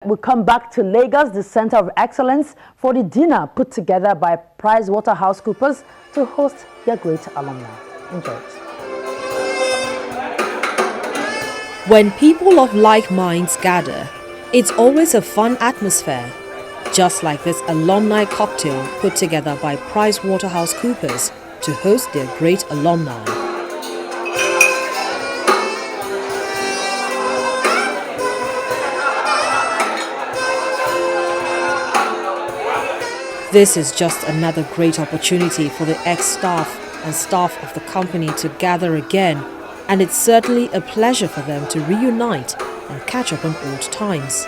We come back to Lagos, the Center of Excellence, for the dinner put together by PricewaterhouseCoopers to host their great alumni. Enjoy it. When people of like minds gather, it's always a fun atmosphere, just like this alumni cocktail put together by PricewaterhouseCoopers to host their great alumni. This is just another great opportunity for the ex-staff and staff of the company to gather again, and it's certainly a pleasure for them to reunite and catch up on old times.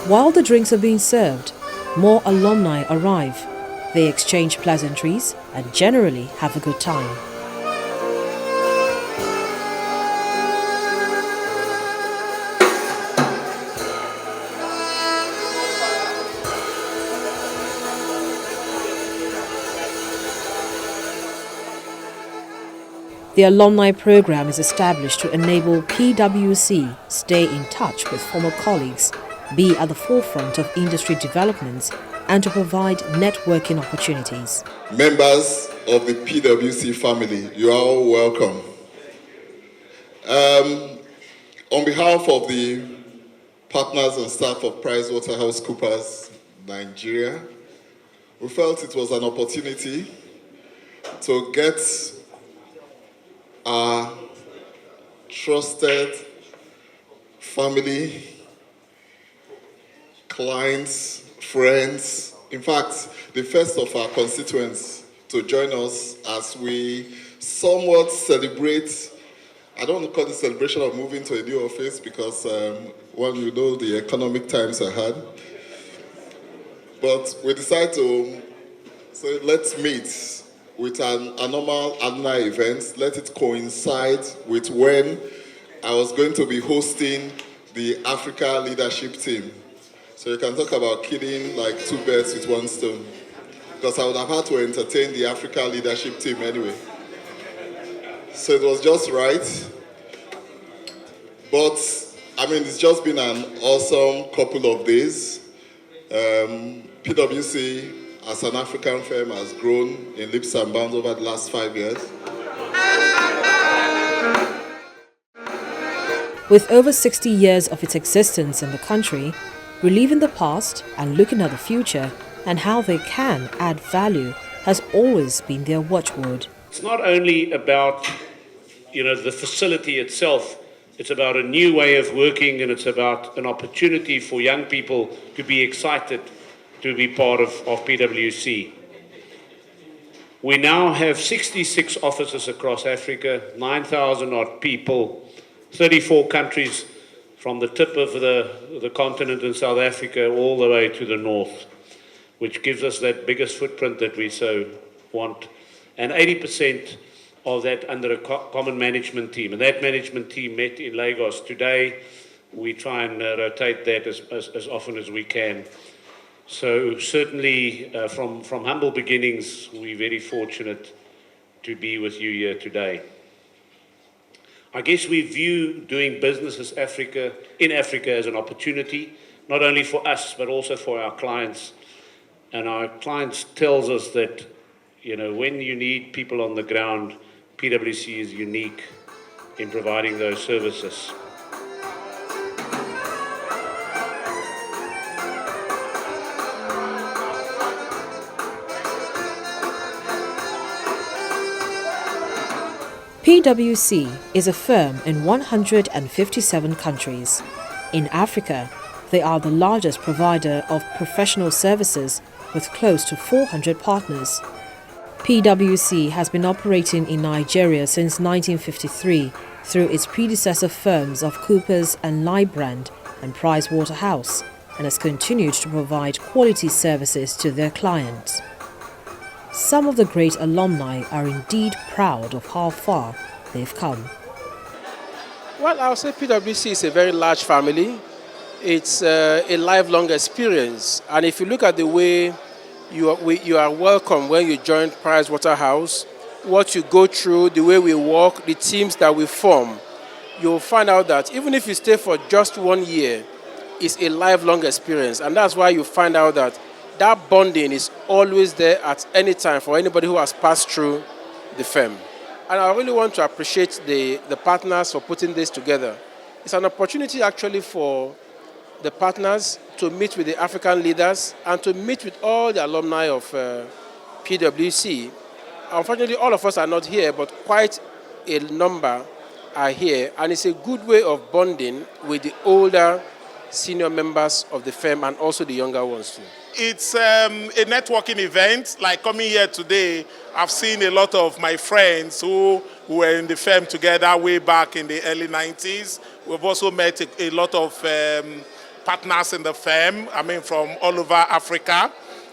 While the drinks are being served, more alumni arrive. They exchange pleasantries and generally have a good time. The alumni program is established to enable PWC stay in touch with former colleagues, be at the forefront of industry developments, and to provide networking opportunities. Members of the PWC family, you are all welcome. On behalf of the partners and staff of PricewaterhouseCoopers Nigeria, we felt it was an opportunity to get our trusted family, clients, friends, in fact, the first of our constituents to join us as we somewhat celebrate. I don't want to call it celebration of moving to a new office because, well, you know the economic times ahead. But we decided to say, let's meet with a normal alumni event. Let it coincide with when I was going to be hosting the Africa leadership team. So you can talk about killing like two birds with one stone. Because I would have had to entertain the Africa leadership team anyway. So it was just right. But, I mean, it's just been an awesome couple of days. PWC, as an African firm, has grown in leaps and bounds over the last 5 years. With over 60 years of its existence in the country, reliving the past and looking at the future and how they can add value has always been their watchword. It's not only about, the facility itself, it's about a new way of working, and it's about an opportunity for young people to be excited to be part of PWC. We now have 66 offices across Africa, 9,000 odd people, 34 countries, from the tip of the continent in South Africa all the way to the north, which gives us that biggest footprint that we so want. And 80% of that under a common management team. And that management team met in Lagos today. We try and rotate that as often as we can. So certainly from humble beginnings, we're very fortunate to be with you here today. I guess we view doing business in Africa as an opportunity, not only for us, but also for our clients. And our clients tells us that, when you need people on the ground, PwC is unique in providing those services. PwC is a firm in 157 countries. In Africa, they are the largest provider of professional services with close to 400 partners. PwC has been operating in Nigeria since 1953 through its predecessor firms of Coopers and Lybrand and Pricewaterhouse, and has continued to provide quality services to their clients. Some of the great alumni are indeed proud of how far they've come. Well, I would say PwC is a very large family. It's a lifelong experience. And if you look at the way you are welcome when you join Pricewaterhouse. What you go through, the way we work, the teams that we form, you'll find out that even if you stay for just 1 year, it's a lifelong experience. And that's why you find out that that bonding is always there at any time for anybody who has passed through the firm. And I really want to appreciate the partners for putting this together. It's an opportunity actually for the partners to meet with the African leaders and to meet with all the alumni of PWC. Unfortunately, all of us are not here, but quite a number are here. And it's a good way of bonding with the older senior members of the firm and also the younger ones too. It's a networking event. Like coming here today, I've seen a lot of my friends who were in the firm together way back in the early 90s. We've also met a lot of partners in the firm, from all over Africa.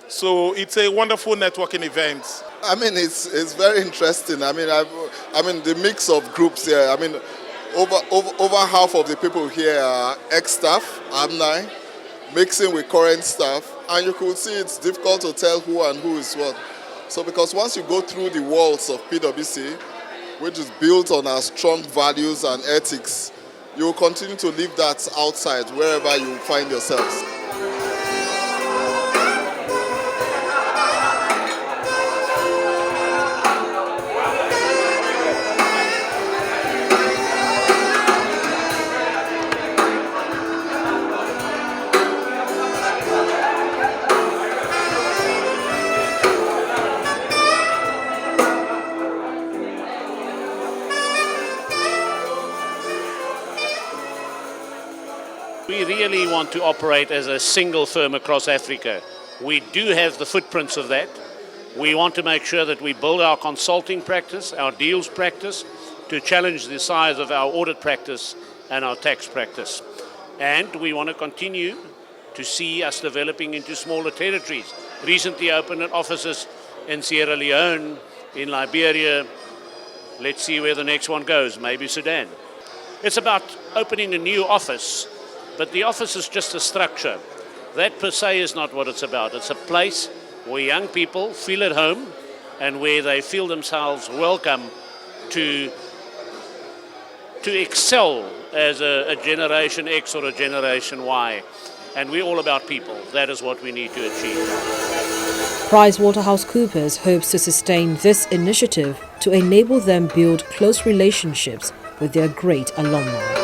So it's a wonderful networking event. It's very interesting. The mix of groups here. Over half of the people here are ex-staff, alumni, mixing with current staff, and you could see it's difficult to tell who and who is what. So because once you go through the walls of PWC, which is built on our strong values and ethics, you will continue to live that outside wherever you find yourselves. We really want to operate as a single firm across Africa. We do have the footprints of that. We want to make sure that we build our consulting practice, our deals practice, to challenge the size of our audit practice and our tax practice. And we want to continue to see us developing into smaller territories. Recently opened offices in Sierra Leone, in Liberia. Let's see where the next one goes, maybe Sudan. It's about opening a new office. But the office is just a structure. That per se is not what it's about. It's a place where young people feel at home and where they feel themselves welcome to excel as a Generation X or a Generation Y. And we're all about people. That is what we need to achieve. PricewaterhouseCoopers hopes to sustain this initiative to enable them build close relationships with their great alumni.